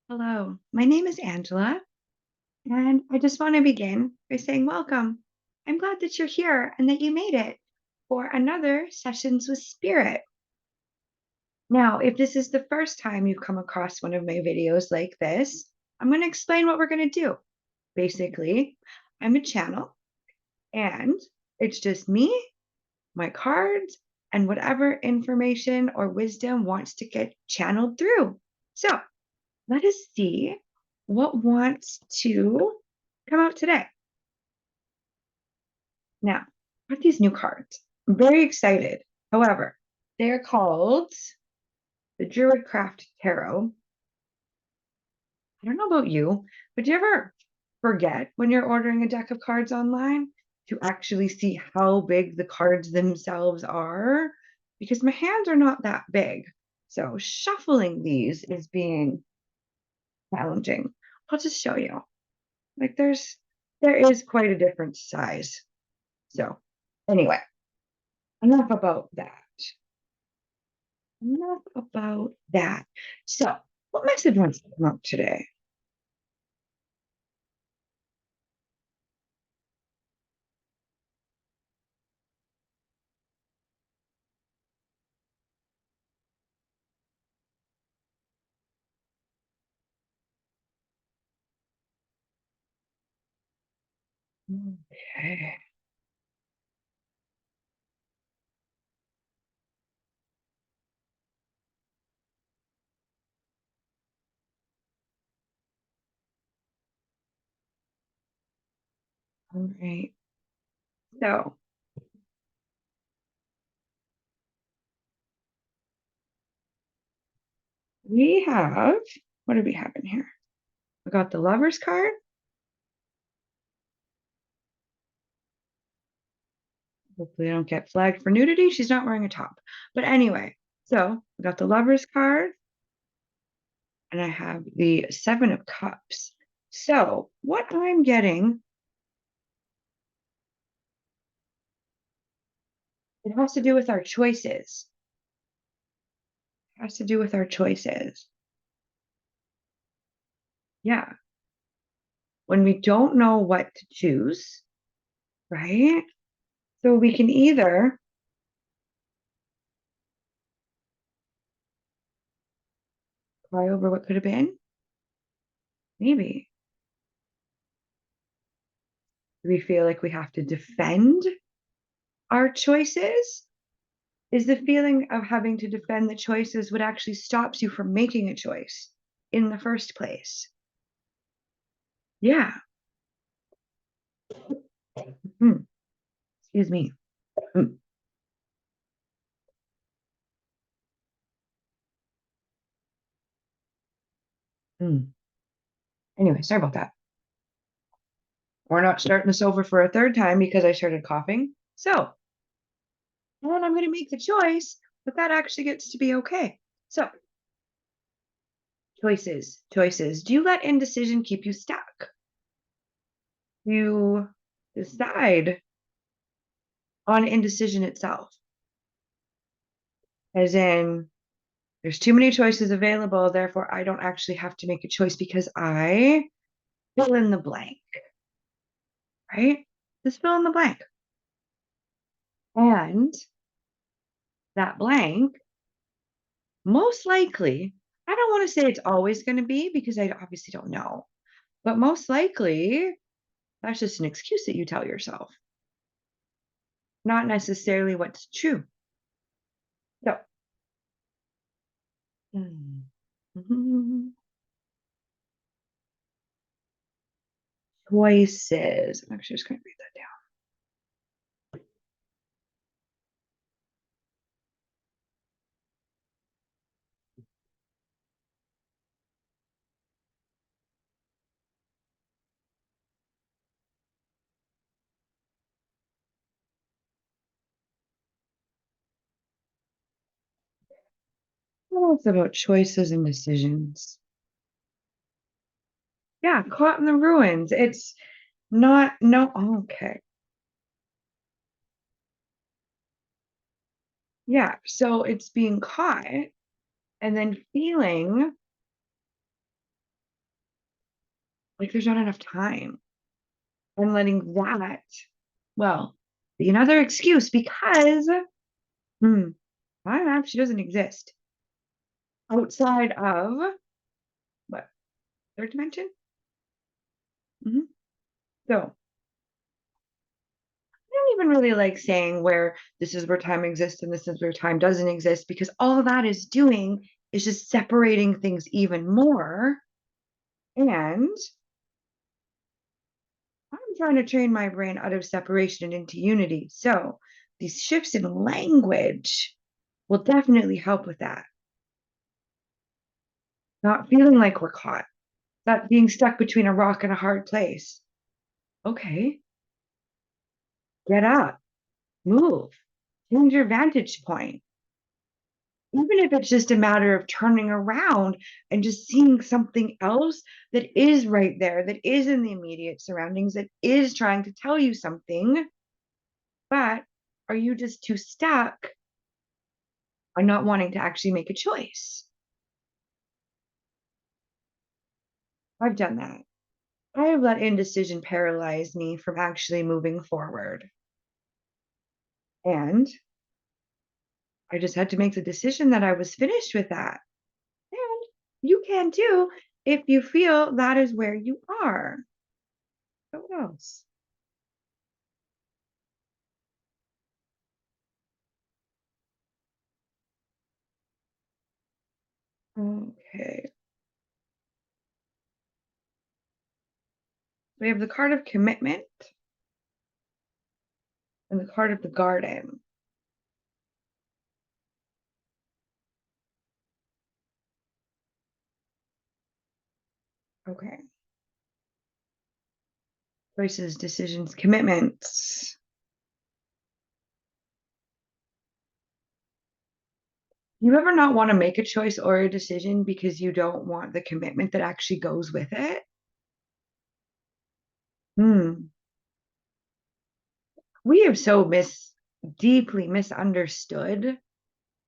Hello, my name is Angela, and I just want to begin by saying welcome. I'm glad that you're here and that you made it for another Sessions with Spirit. Now, if this is the first time you've come across one of my videos like this, I'm going to explain what we're going to do. Basically, I'm a channel, and it's just me, my cards, and whatever information or wisdom wants to get channeled through. So, let us see what wants to come out today. Now, got these new cards. I'm very excited. However, they're called the Druid Craft Tarot. I don't know about you, but do you ever forget when you're ordering a deck of cards online to actually see how big the cards themselves are? Because my hands are not that big. So shuffling these is being challenging. I'll just show you. Like there is quite a different size. So anyway, enough about that. Enough about that. So what message wants to come out today? Okay. All right. So we have, what do we have in here? We got the Lover's card. Hopefully I don't get flagged for nudity. She's not wearing a top. But anyway, so we got the Lover's card, and I have the Seven of Cups. So what I'm getting, it has to do with our choices. It has to do with our choices. Yeah. When we don't know what to choose, right? So we can either cry over what could have been, maybe. Do we feel like we have to defend our choices? Is the feeling of having to defend the choices what actually stops you from making a choice in the first place? Yeah. Hmm. Excuse me. Hmm. Hmm. Anyway, sorry about that. We're not starting this over for a third time because I started coughing. So, and I'm going to make the choice, but that actually gets to be okay. So, choices, choices. Do you let indecision keep you stuck? You decide on indecision itself, as in, there's too many choices available, therefore, I don't actually have to make a choice because I fill in the blank, right? Just fill in the blank. And that blank, most likely, I don't want to say it's always going to be because I obviously don't know, but most likely, that's just an excuse that you tell yourself, not necessarily what's true. So, choices. I'm actually just going to read that down. What else about choices and decisions? Yeah, caught in the ruins. It's not, no, okay. Yeah, so it's being caught and then feeling Like there's not enough time. I'm letting that, well, be another excuse because hmm, time actually doesn't exist outside of what, third dimension? Hmm. So I don't even really like saying where this is where time exists and this is where time doesn't exist because all that is doing is just separating things even more. And I'm trying to train my brain out of separation and into unity. So these shifts in language will definitely help with that. Not feeling like we're caught, not being stuck between a rock and a hard place. Okay, get up, move, change your vantage point. Even if it's just a matter of turning around and just seeing something else that is right there, that is in the immediate surroundings, that is trying to tell you something, but are you just too stuck on not wanting to actually make a choice? I've done that. I have let indecision paralyze me from actually moving forward. And I just had to make the decision that I was finished with that. And you can too if you feel that is where you are. So what else? Okay. We have the card of commitment and the card of the garden. Okay. Choices, decisions, commitments. You ever not want to make a choice or a decision because you don't want the commitment that actually goes with it? Hmm. We have so deeply misunderstood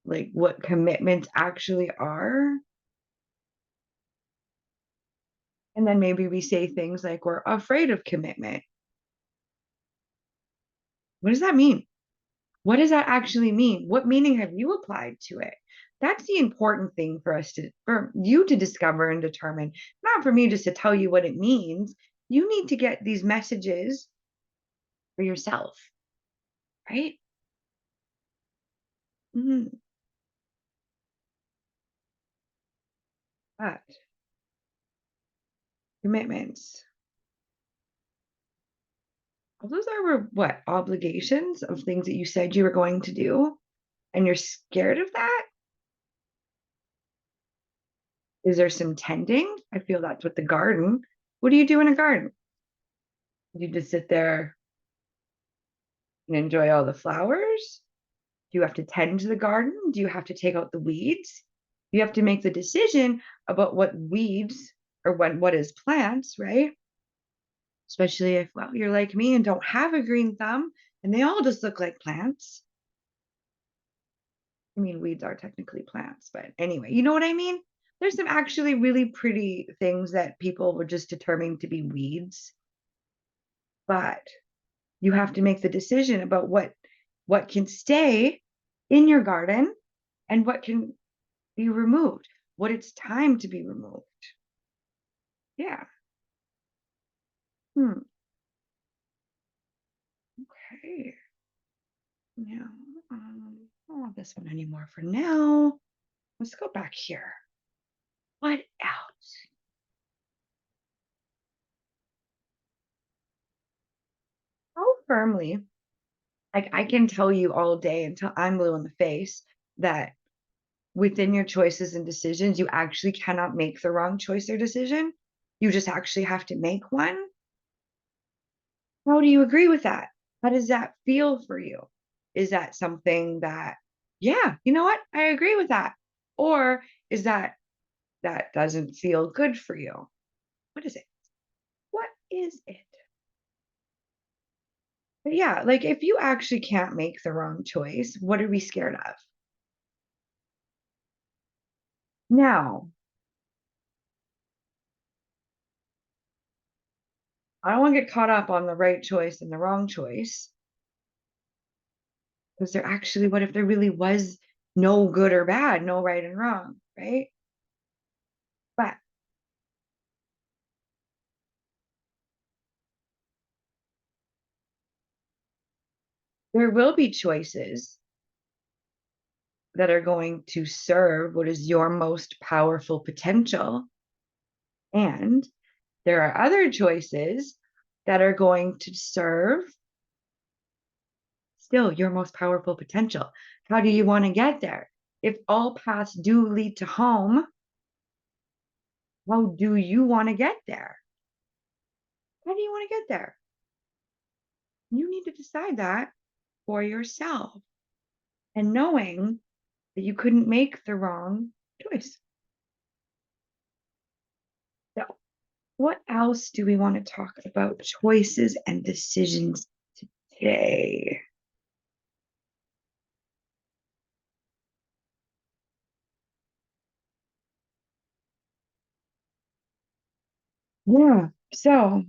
like what commitments actually are. And then maybe we say things like we're afraid of commitment. What does that mean? What does that actually mean? What meaning have you applied to it? That's the important thing for us to, for you to discover and determine, not for me just to tell you what it means. You need to get these messages for yourself, right? Mhm. But commitments, all those are what, obligations of things that you said you were going to do, and you're scared of that? Is there some tending? I feel that's what the garden. What do you do in a garden? You just sit there and enjoy all the flowers? Do you have to tend to the garden? Do you have to take out the weeds? You have to make the decision about what weeds or what is plants, right? Especially if, well, you're like me and don't have a green thumb and they all just look like plants. I mean, weeds are technically plants, but anyway, you know what I mean? There's some actually really pretty things that people would just determine to be weeds, but you have to make the decision about what can stay in your garden and what can be removed, what it's time to be removed. Yeah. Hmm. Okay. Now, I don't want this one anymore for now. Let's go back here. What else? How firmly, like I can tell you all day until I'm blue in the face that within your choices and decisions, you actually cannot make the wrong choice or decision. You just actually have to make one. How do you agree with that? How does that feel for you? Is that something that, yeah, you know what? I agree with that. Or is that doesn't feel good for you? What is it? What is it? But yeah, like if you actually can't make the wrong choice, what are we scared of? Now, I don't want to get caught up on the right choice and the wrong choice. Was there actually, what if there really was no good or bad, no right and wrong, right? But there will be choices that are going to serve what is your most powerful potential. And there are other choices that are going to serve still your most powerful potential. How do you want to get there? If all paths do lead to home, how do you want to get there? How do you want to get there? You need to decide that for yourself and knowing that you couldn't make the wrong choice. So, what else do we want to talk about? Choices and decisions today. Yeah. So,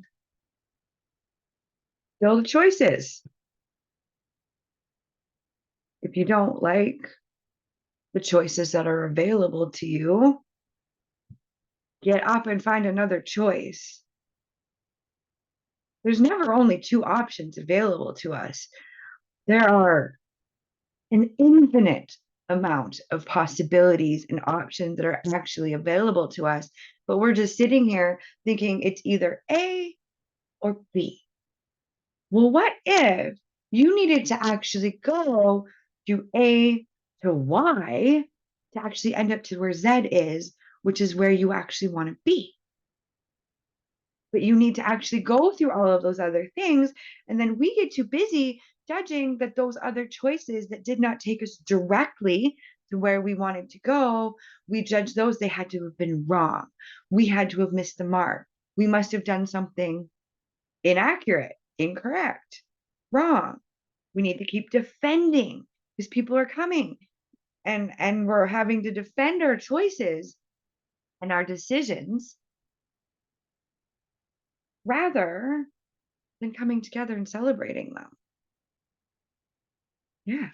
still the choices. If you don't like the choices that are available to you, get up and find another choice. There's never only two options available to us. There are an infinite amount of possibilities and options that are actually available to us, but we're just sitting here thinking it's either A or B. Well, what if you needed to actually go to A to Y to actually end up to where Z is, which is where you actually want to be? But you need to actually go through all of those other things. And then we get too busy judging that those other choices that did not take us directly to where we wanted to go, we judge those, they had to have been wrong. We had to have missed the mark. We must have done something inaccurate, incorrect, wrong. We need to keep defending because people are coming and we're having to defend our choices and our decisions rather than coming together and celebrating them. Yeah.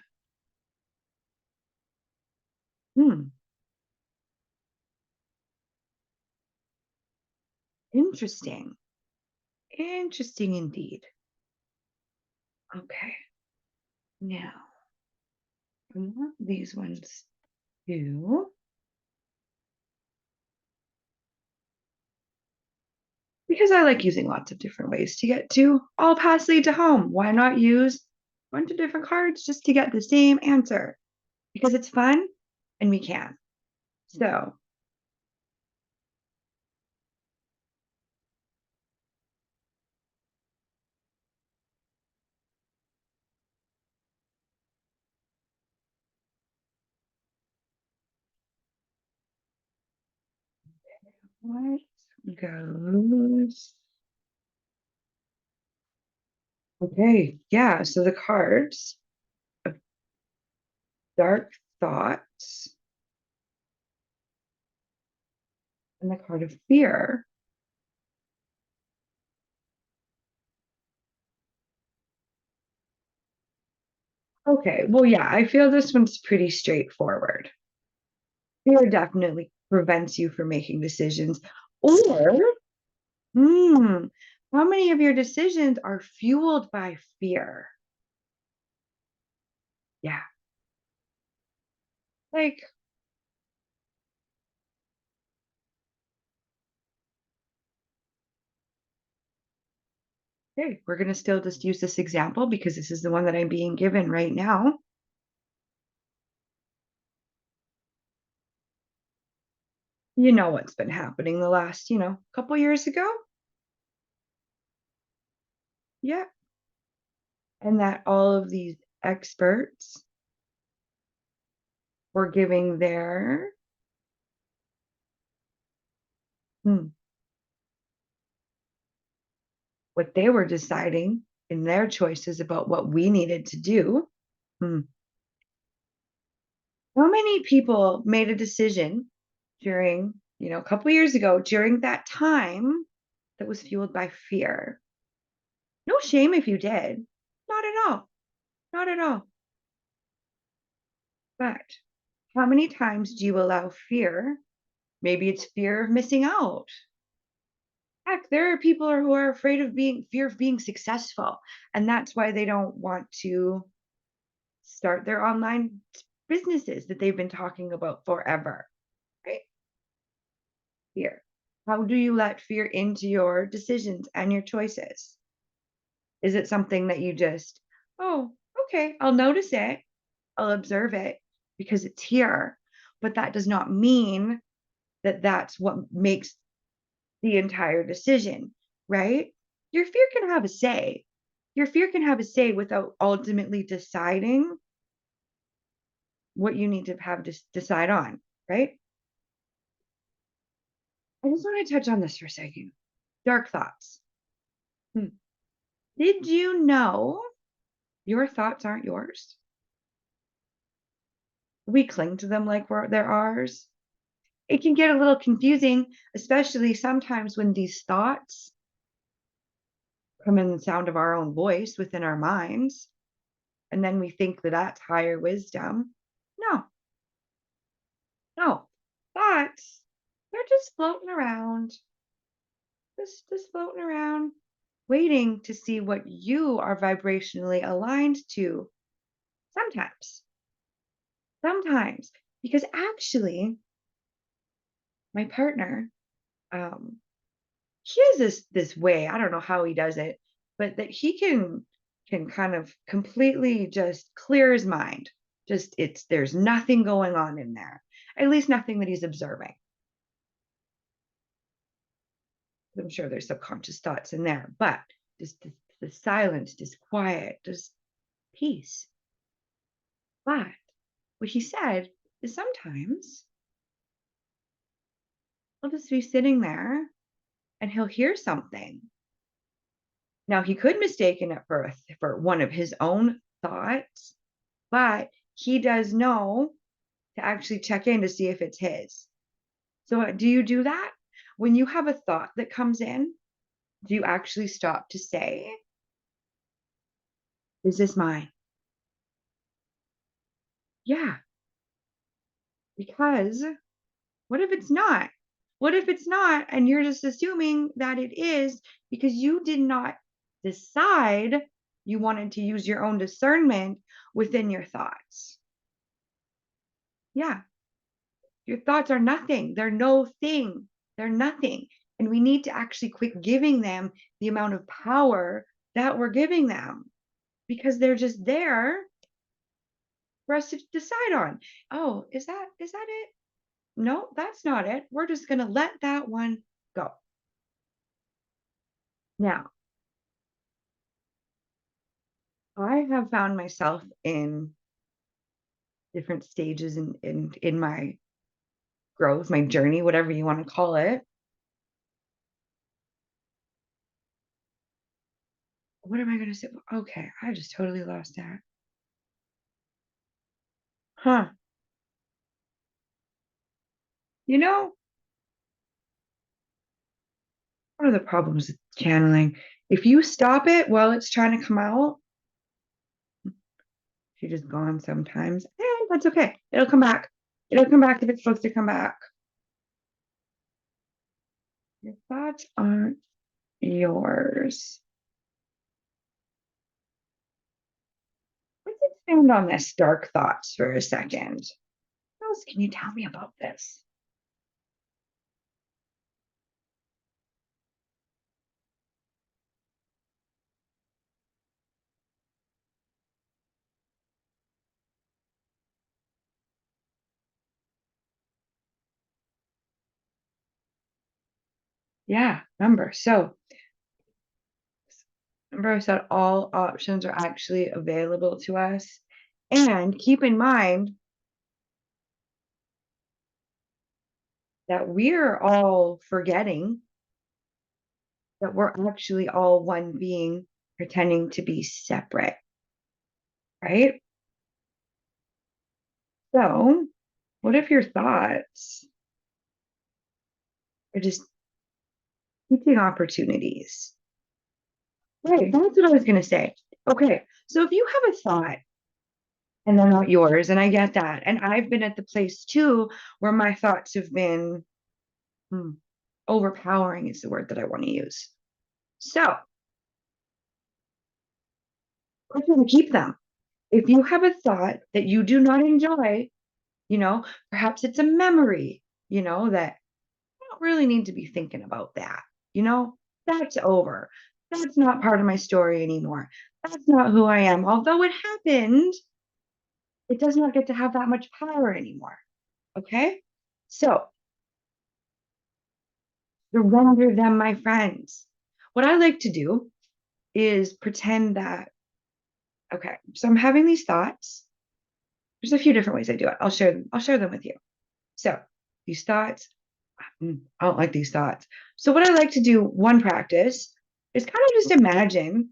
Hmm. Interesting. Interesting indeed. Okay. Now, I want these ones too, because I like using lots of different ways to get to all paths lead to home. Why not use a bunch of different cards just to get the same answer? Because it's fun and we can. So, what goes? Okay. Yeah. So the cards of dark thoughts and the card of fear. Okay, well, yeah, I feel this one's pretty straightforward. Fear definitely prevents you from making decisions. Or, hmm, how many of your decisions are fueled by fear? Yeah, like, okay, we're going to still just use this example because this is the one that I'm being given right now. You know what's been happening the last, couple years ago? Yeah. And that all of these experts were giving their hmm, what they were deciding in their choices about what we needed to do. Hmm. How many people made a decision during, a couple years ago, during that time that was fueled by fear? No shame if you did. Not at all. Not at all. But how many times do you allow fear? Maybe it's fear of missing out. Heck, there are people who are afraid of fear of being successful. And that's why they don't want to start their online businesses that they've been talking about forever, right? Fear. How do you let fear into your decisions and your choices? Is it something that you just, oh, okay, I'll notice it, I'll observe it because it's here, but that does not mean that that's what makes the entire decision, right? Your fear can have a say. Your fear can have a say without ultimately deciding what you need to have to decide on, right? I just want to touch on this for a second. Dark thoughts. Hmm. Did you know your thoughts aren't yours? We cling to them like they're ours. It can get a little confusing, especially sometimes when these thoughts come in the sound of our own voice within our minds. And then we think that that's higher wisdom. No, no. Thoughts, they're just floating around, just floating around, waiting to see what you are vibrationally aligned to. Sometimes, sometimes, because actually, my partner, um, he has this way, I don't know how he does it, but that he can kind of completely just clear his mind. Just there's nothing going on in there. At least nothing that he's observing. I'm sure there's subconscious thoughts in there, but just the silence, just quiet, just peace. But what he said is sometimes he'll just be sitting there and he'll hear something. Now he could mistaken it for one of his own thoughts, but he does know to actually check in to see if it's his. So do you do that? When you have a thought that comes in, do you actually stop to say, is this mine? Yeah, because what if it's not? What if it's not and you're just assuming that it is because you did not decide you wanted to use your own discernment within your thoughts? Yeah, your thoughts are nothing. They're no thing. They're nothing. And we need to actually quit giving them the amount of power that we're giving them because they're just there for us to decide on. Oh, is that it? No, that's not it. We're just going to let that one go. Now, I have found myself in different stages in my growth, my journey, whatever you want to call it. What am I going to say? Okay, I just totally lost that. Huh. You know, one of the problems with channeling, if you stop it while it's trying to come out, she's just gone sometimes. And that's okay. It'll come back. It'll come back if it's supposed to come back. Your thoughts aren't yours. Let's expand on this dark thoughts for a second. What else can you tell me about this? Yeah, remember. So remember I said all options are actually available to us. And keep in mind that we're all forgetting that we're actually all one being pretending to be separate, right? So what if your thoughts are just teaching opportunities? Right, that's what I was gonna say. Okay, so if you have a thought and they're not yours, and I get that, and I've been at the place too where my thoughts have been hmm, overpowering is the word that I want to use. So, we're going to keep them. If you have a thought that you do not enjoy, perhaps it's a memory, that I don't really need to be thinking about that. You know, that's over. That's not part of my story anymore. That's not who I am. Although it happened, it does not get to have that much power anymore. Okay? So, surrender them, my friends. What I like to do is pretend that, okay, so I'm having these thoughts. There's a few different ways I do it. I'll share them with you. So, these thoughts, I don't like these thoughts. So what I like to do, one practice, is kind of just imagine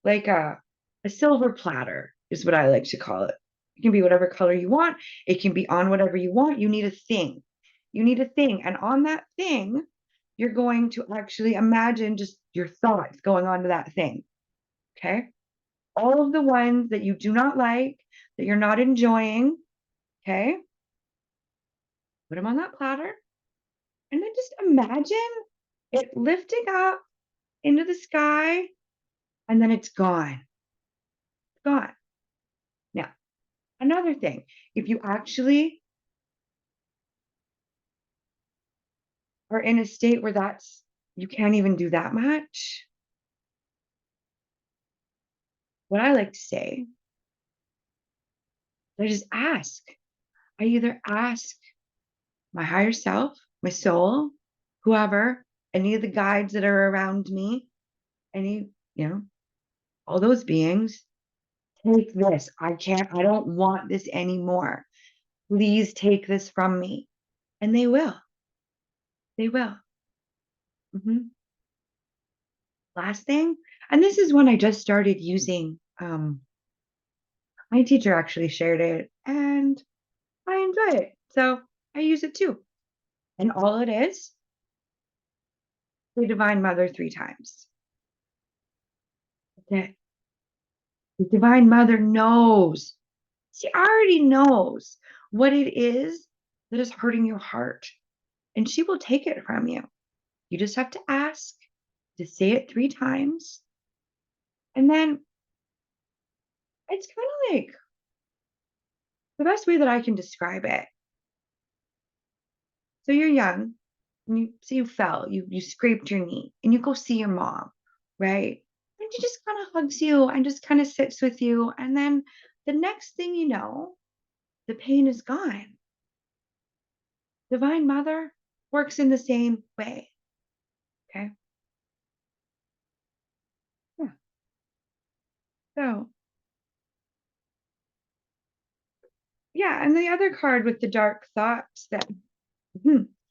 like a silver platter is what I like to call it. It can be whatever color you want. It can be on whatever you want. You need a thing. You need a thing. And on that thing, you're going to actually imagine just your thoughts going onto that thing. Okay. All of the ones that you do not like, that you're not enjoying. Okay. Put them on that platter. And then just imagine it lifting up into the sky and then it's gone. Gone. Now, another thing, if you actually are in a state where you can't even do that much, what I like to say, I just ask. I either ask my higher self, my soul, whoever, any of the guides that are around me, any, all those beings, take this. I don't want this anymore. Please take this from me. And they will. They will. Mhm. Last thing, and this is one I just started using. My teacher actually shared it and I enjoy it. So I use it too. And all it is, the Divine Mother 3 times. That the Divine Mother knows. She already knows what it is that is hurting your heart. And she will take it from you. You just have to ask to say it 3 times. And then it's kind of like the best way that I can describe it. So you're young and you fell, you scraped your knee and you go see your mom, right? And she just kind of hugs you and just kind of sits with you. And then the next thing you know, the pain is gone. Divine Mother works in the same way. Okay. Yeah. So yeah, and the other card with the dark thoughts that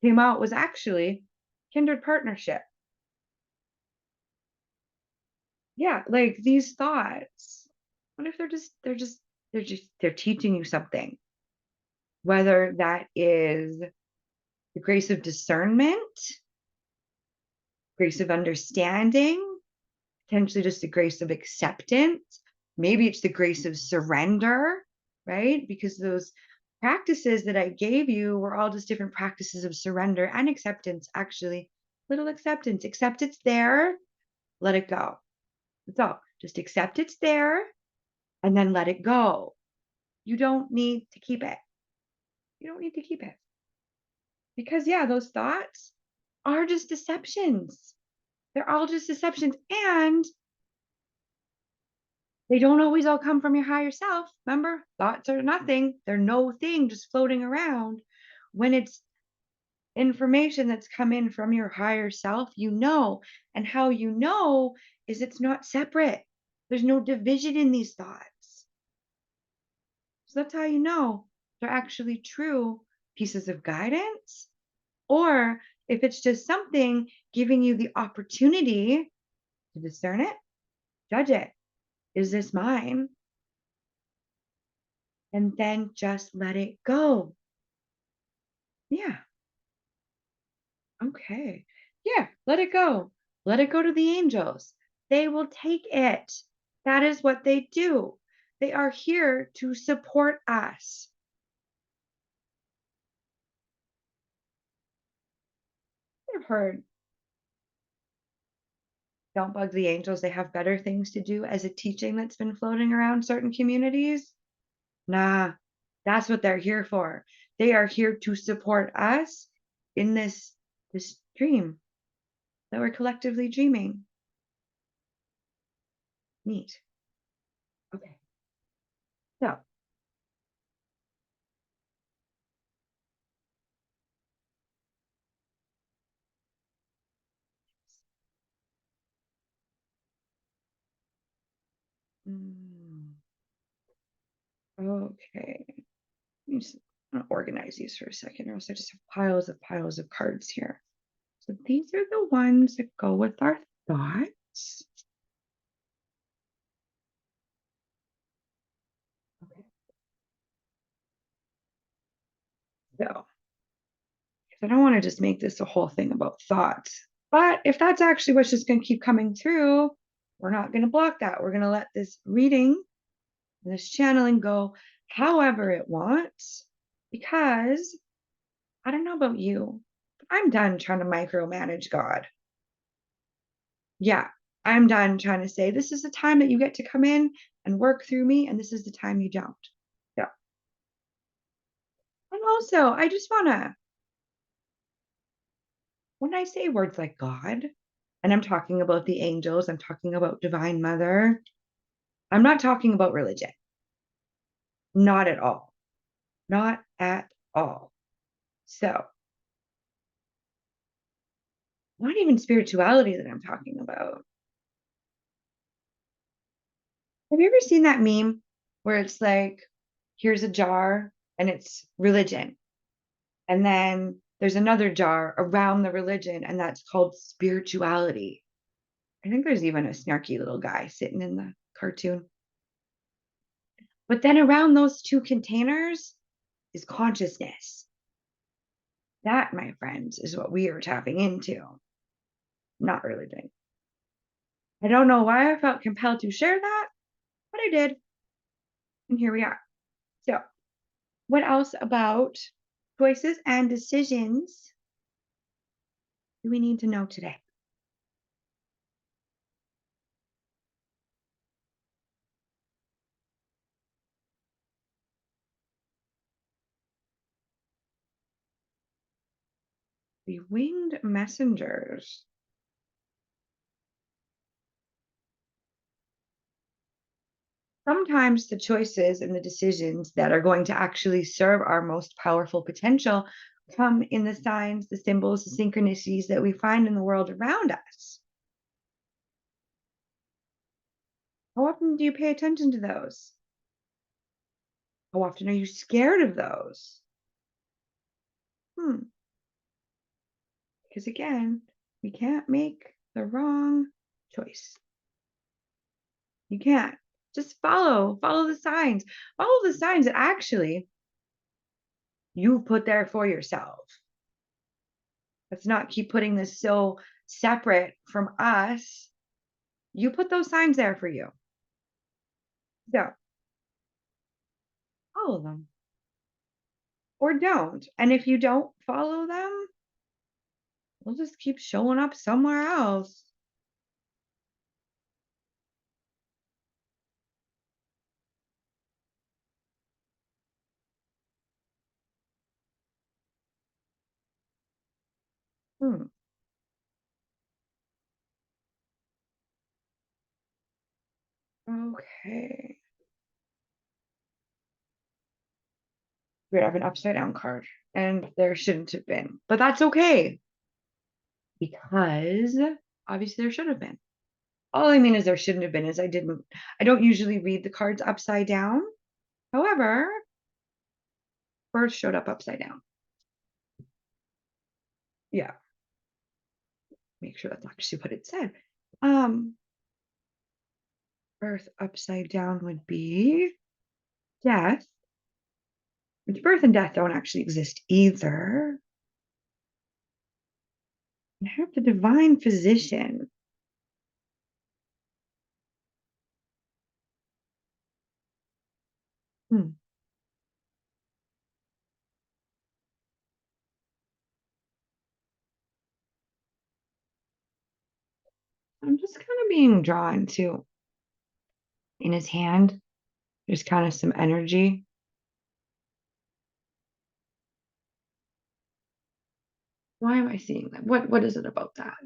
came out was actually kindred partnership. Yeah, like these thoughts. What if they're teaching you something? Whether that is the grace of discernment, grace of understanding, potentially just the grace of acceptance. Maybe it's the grace of surrender, right? Because those practices that I gave you were all just different practices of surrender and acceptance, actually. Little acceptance. Accept it's there, let it go. That's all. Just accept it's there and then let it go. You don't need to keep it. You don't need to keep it. Because, yeah, those thoughts are just deceptions. They're all just deceptions. And they don't always all come from your higher self. Remember, thoughts are nothing. They're no thing just floating around. When it's information that's come in from your higher self, you know. And how you know is it's not separate. There's no division in these thoughts. So that's how you know they're actually true pieces of guidance. Or if it's just something giving you the opportunity to discern it, judge it. Is this mine? And then just let it go. Yeah. Okay. Yeah. Let it go. Let it go to the angels. They will take it. That is what they do. They are here to support us. I've heard, don't bug the angels. They have better things to do as a teaching that's been floating around certain communities. Nah, that's what they're here for. They are here to support us in this dream that we're collectively dreaming. Neat. Okay. So, mm, okay. Let me just, I'm gonna organize these for a second, or else I just have piles of cards here. So these are the ones that go with our thoughts. Okay. So, I don't want to just make this a whole thing about thoughts. But if that's actually what's just going to keep coming through, we're not going to block that. We're going to let this reading, this channeling go however it wants, because I don't know about you, but I'm done trying to micromanage God. Yeah, I'm done trying to say this is the time that you get to come in and work through me, and this is the time you don't. Yeah. And also, I just want to, when I say words like God, and I'm talking about the angels, I'm talking about Divine Mother, I'm not talking about religion. Not at all. Not at all. So, not even spirituality that I'm talking about. Have you ever seen that meme where it's like, here's a jar and it's religion? And then there's another jar around the religion, and that's called spirituality. I think there's even a snarky little guy sitting in the cartoon. But then around those two containers is consciousness. That, my friends, is what we are tapping into, not religion. I don't know why I felt compelled to share that, but I did. And here we are. So, what else about choices and decisions do we need to know today? The winged messengers. Sometimes the choices and the decisions that are going to actually serve our most powerful potential come in the signs, the symbols, the synchronicities that we find in the world around us. How often do you pay attention to those? How often are you scared of those? Hmm. Because again, we can't make the wrong choice. You can't. Just follow the signs that actually you put there for yourself. Let's not keep putting this so separate from us. You put those signs there for you. So follow them or don't. And if you don't follow them, we'll just keep showing up somewhere else. Hmm. Okay. We have an upside down card, and there shouldn't have been, but that's okay because obviously there should have been. All I mean is there shouldn't have been is I don't usually read the cards upside down. However, birth showed up upside down. Yeah, make sure that's actually what it said. Um, birth upside down would be death, which birth and death don't actually exist either. I have the divine physician. I'm just kind of being drawn to in his hand. There's kind of some energy. Why am I seeing that? What is it about that?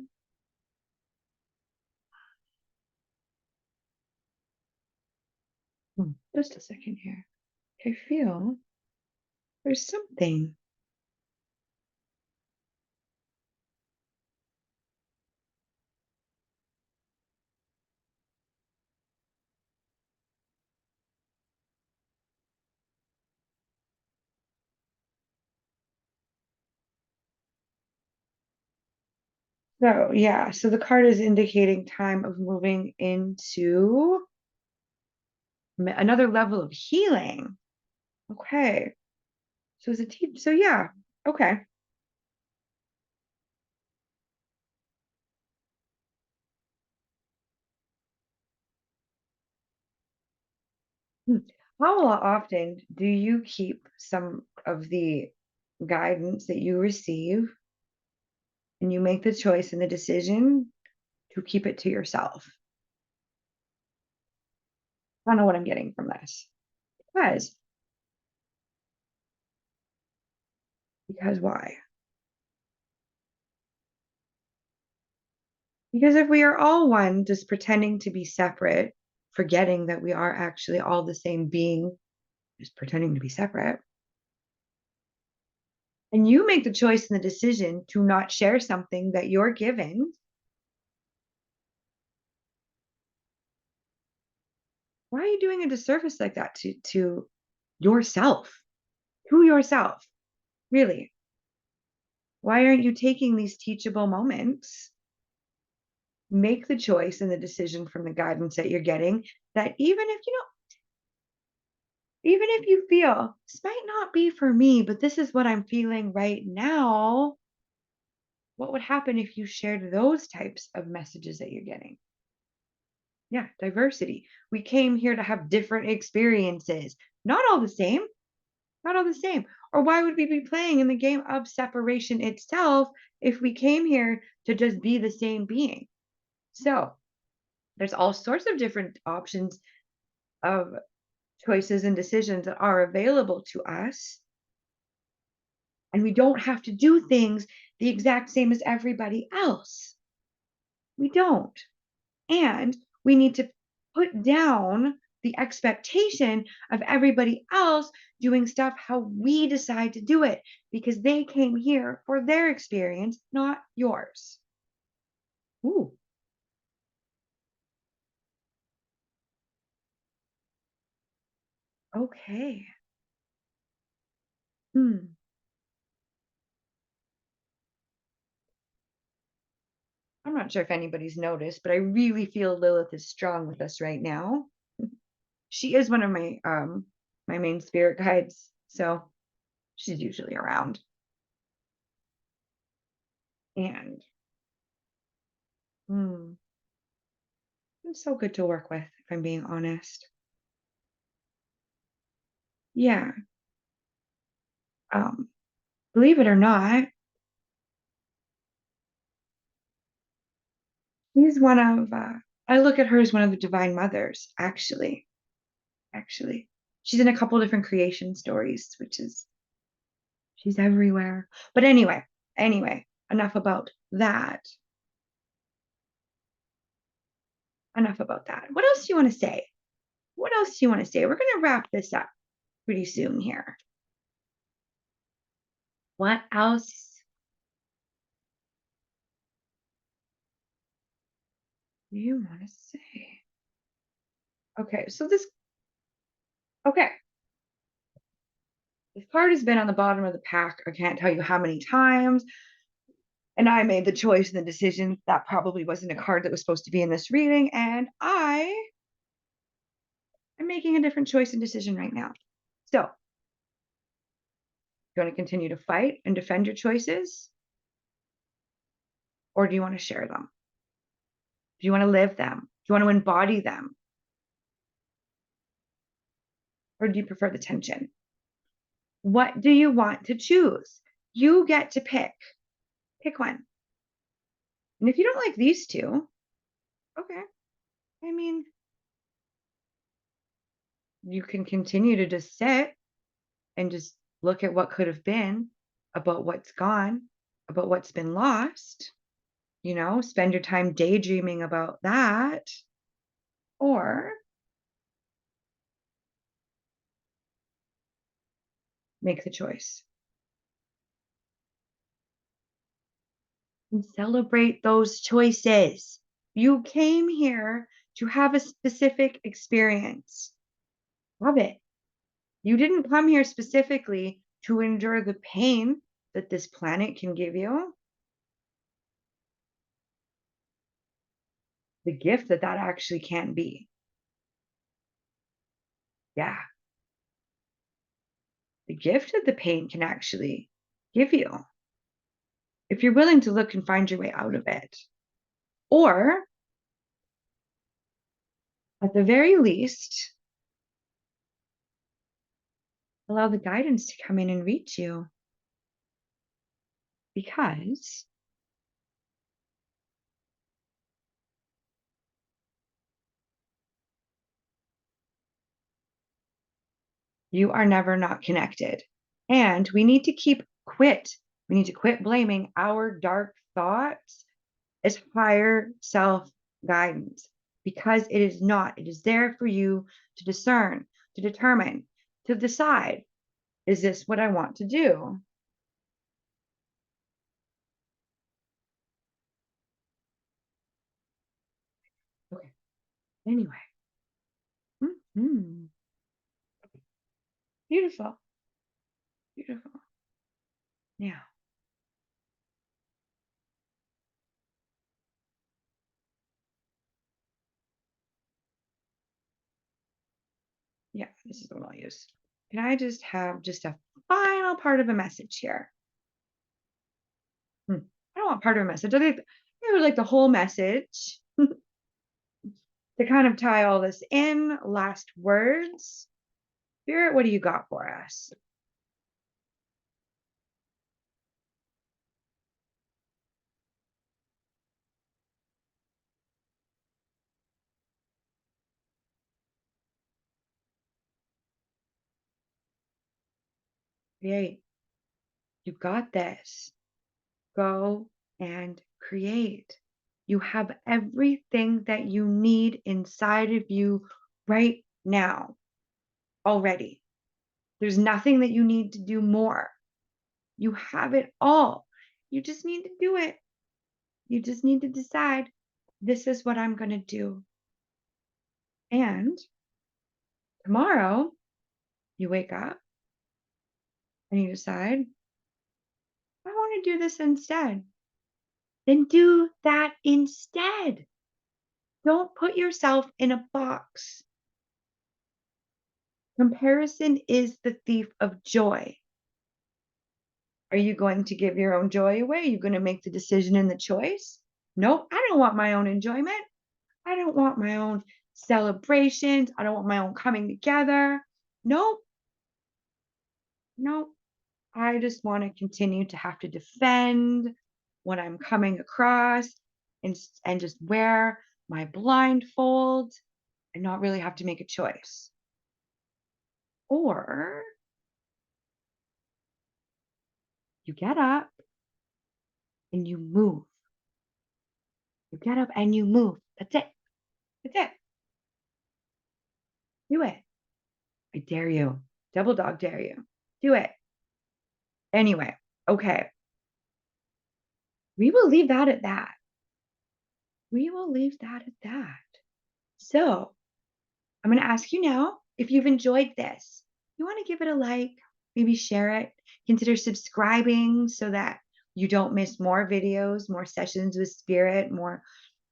Just a second here. I feel there's something. So yeah, so the card is indicating time of moving into another level of healing. Okay. So it's a teach. So yeah. Okay. Hmm. How often do you keep some of the guidance that you receive and you make the choice and the decision to keep it to yourself? I don't know what I'm getting from this. Because, because why? Because if we are all one, just pretending to be separate, forgetting that we are actually all the same being, just pretending to be separate, and you make the choice and the decision to not share something that you're given, why are you doing a disservice like that to yourself? To yourself, really? Why aren't you taking these teachable moments? Make the choice and the decision from the guidance that you're getting that even if you feel this might not be for me, but this is what I'm feeling right now, what would happen if you shared those types of messages that you're getting? Yeah, diversity. We came here to have different experiences, not all the same, not all the same. Or why would we be playing in the game of separation itself if we came here to just be the same being? So there's all sorts of different options of choices and decisions that are available to us. And we don't have to do things the exact same as everybody else. We don't. And we need to put down the expectation of everybody else doing stuff how we decide to do it because they came here for their experience, not yours. Ooh, okay. Hmm. I'm not sure if anybody's noticed, but I really feel Lilith is strong with us right now. She is one of my main spirit guides, so she's usually around. And hmm, it's so good to work with, if I'm being honest. Yeah. Um, Believe it or not, she's one of I look at her as one of the divine mothers, actually. Actually. She's in a couple different creation stories, which is she's everywhere. But anyway, enough about that. Enough about that. What else do you want to say? What else do you want to say? We're going to wrap this up pretty soon here. What else do you want to say? Okay, so okay, this card has been on the bottom of the pack. I can't tell you how many times. And I made the choice and the decision that probably wasn't a card that was supposed to be in this reading. And I am making a different choice and decision right now. So, you want to continue to fight and defend your choices? Or do you want to share them? Do you want to live them? Do you want to embody them? Or do you prefer the tension? What do you want to choose? You get to pick. Pick one. And if you don't like these two, Okay. I mean, you can continue to just sit and just look at what could have been, about what's gone, about what's been lost, spend your time daydreaming about that, or make the choice and celebrate those choices. You came here to have a specific experience. Love it. You didn't come here specifically to endure the pain that this planet can give you, the gift that that actually can be. Yeah, the gift that the pain can actually give you if you're willing to look and find your way out of it. Or, at the very least, allow the guidance to come in and reach you because you are never not connected. And we need to quit blaming our dark thoughts as higher self guidance because it is not. It is there for you to discern, to determine, to decide, is this what I want to do? Okay. Anyway. Mhm. Beautiful. Beautiful. Yeah. Yeah. This is what I'll use. Can I just have just a final part of a message here? Hmm. I don't want part of a message. I would like the whole message to kind of tie all this in. Last words. Spirit, what do you got for us? Create. You got this. Go and create. You have everything that you need inside of you right now already. There's nothing that you need to do more. You have it all. You just need to do it. You just need to decide this is what I'm going to do. And tomorrow, you wake up and you decide, I want to do this instead. Then do that instead. Don't put yourself in a box. Comparison is the thief of joy. Are you going to give your own joy away? Are you going to make the decision and the choice? No, I don't want my own enjoyment. I don't want my own celebrations. I don't want my own coming together. Nope, nope. I just want to continue to have to defend what I'm coming across and just wear my blindfold and not really have to make a choice. Or you get up and you move. You get up and you move. That's it. That's it. Do it. I dare you. Double dog dare you. Do it. Anyway, okay. We will leave that at that. We will leave that at that. So I'm going to ask you now if you've enjoyed this. You want to give it a like, maybe share it, consider subscribing so that you don't miss more videos, more sessions with spirit, more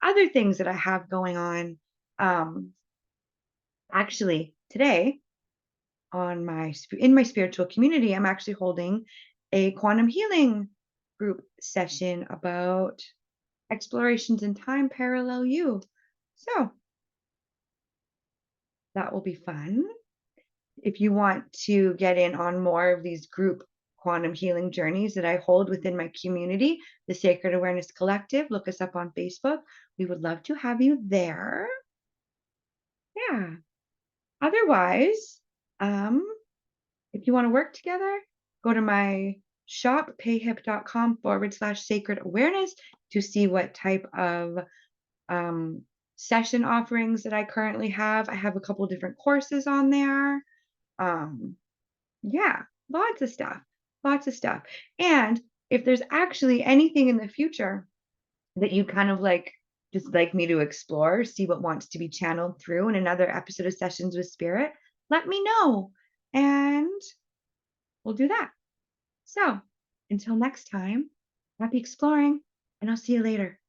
other things that I have going on. Um, Actually, today in my spiritual community, I'm actually holding a quantum healing group session about explorations in time parallel you. So that will be fun. If you want to get in on more of these group quantum healing journeys that I hold within my community, the Sacred Awareness Collective. Look us up on Facebook. We would love to have you there. Yeah. Otherwise, um, if you want to work together, go to my shop, payhip.com/sacred awareness to see what type of um, session offerings that I currently have. I have a couple different courses on there. Um, yeah, lots of stuff, lots of stuff. And if there's actually anything in the future that you kind of like, just like me to explore, see what wants to be channeled through in another episode of Sessions with Spirit, let me know. And we'll do that. So until next time, happy exploring, and I'll see you later.